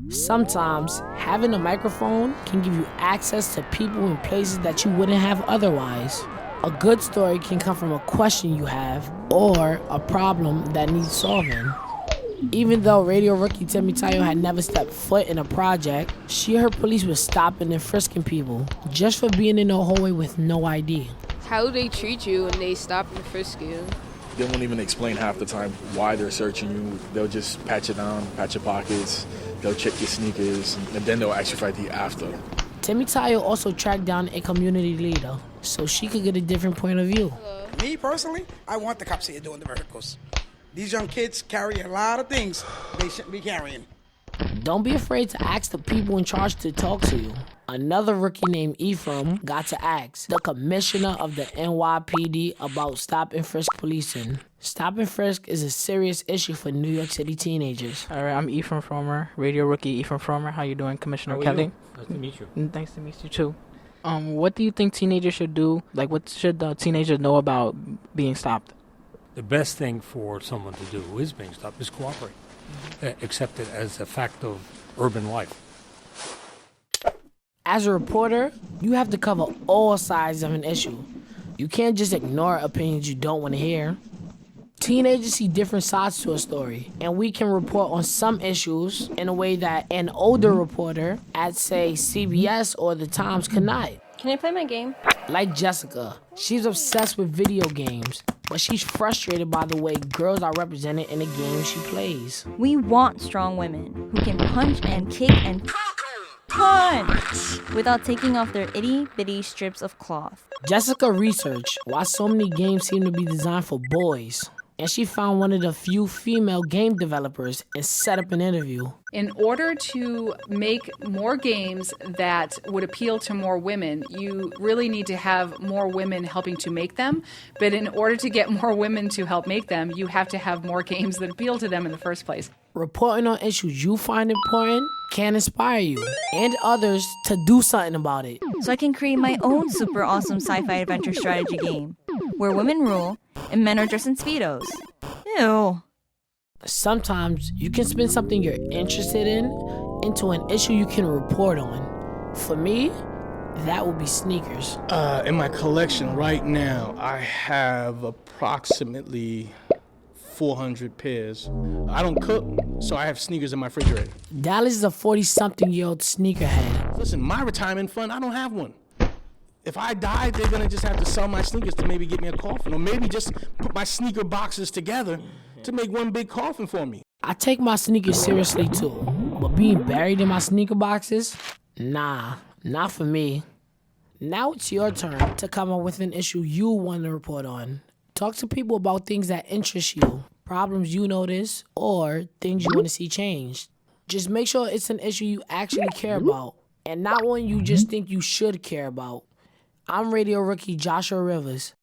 Sometimes, having a microphone can give you access to people and places that you wouldn't have otherwise. A good story can come from a question you have or a problem that needs solving. Even though Radio Rookie Temitayo had never stepped foot in a project, she heard police were stopping and frisking people just for being in the hallway with no ID. How do they treat you when they stop and frisk you? They won't even explain half the time why they're searching you. They'll just pat you down, pat your pockets, they'll check your sneakers, and then they'll ask you for ID after. Temitayo also tracked down a community leader so she could get a different point of view. Me personally, I want the cops here doing the verticals. These young kids carry a lot of things they shouldn't be carrying. Don't be afraid to ask the people in charge to talk to you. Another rookie named Ephraim got to ask the commissioner of the NYPD about stop and frisk policing. Stop and frisk is a serious issue for New York City teenagers. All right, I'm Ephraim Fromer, Radio Rookie Ephraim Fromer. How you doing, Commissioner Kelly? Nice to meet you. Nice to meet you too. What do you think teenagers should do? Like, what should the teenagers know about being stopped? The best thing for someone to do is being stopped is cooperate. Accept it as a fact of urban life. As a reporter, you have to cover all sides of an issue. You can't just ignore opinions you don't want to hear. Teenagers see different sides to a story, and we can report on some issues in a way that an older reporter at, say, CBS or The Times could not. Can I play my game? Like Jessica, she's obsessed with video games, but she's frustrated by the way girls are represented in the games she plays. We want strong women who can punch and kick and punch without taking off their itty-bitty strips of cloth. Jessica researched why so many games seem to be designed for boys, and she found one of the few female game developers and set up an interview. In order to make more games that would appeal to more women, you really need to have more women helping to make them. But in order to get more women to help make them, you have to have more games that appeal to them in the first place. Reporting on issues you find important can inspire you and others to do something about it. So I can create my own super awesome sci-fi adventure strategy game where women rule and men are dressed in Speedos. Ew. Sometimes you can spin something you're interested in into an issue you can report on. For me, that would be sneakers. In my collection right now, I have approximately 400 pairs. I don't cook, so I have sneakers in my refrigerator. Dallas is a 40-something-year-old sneakerhead. Listen, my retirement fund, I don't have one. If I die, they're gonna just have to sell my sneakers to maybe get me a coffin, or maybe just put my sneaker boxes together to make one big coffin for me. I take my sneakers seriously too, but being buried in my sneaker boxes? Nah, not for me. Now it's your turn to come up with an issue you want to report on. Talk to people about things that interest you, problems you notice, or things you want to see changed. Just make sure it's an issue you actually care about, and not one you just think you should care about. I'm Radio Rookie Joshua Rivers.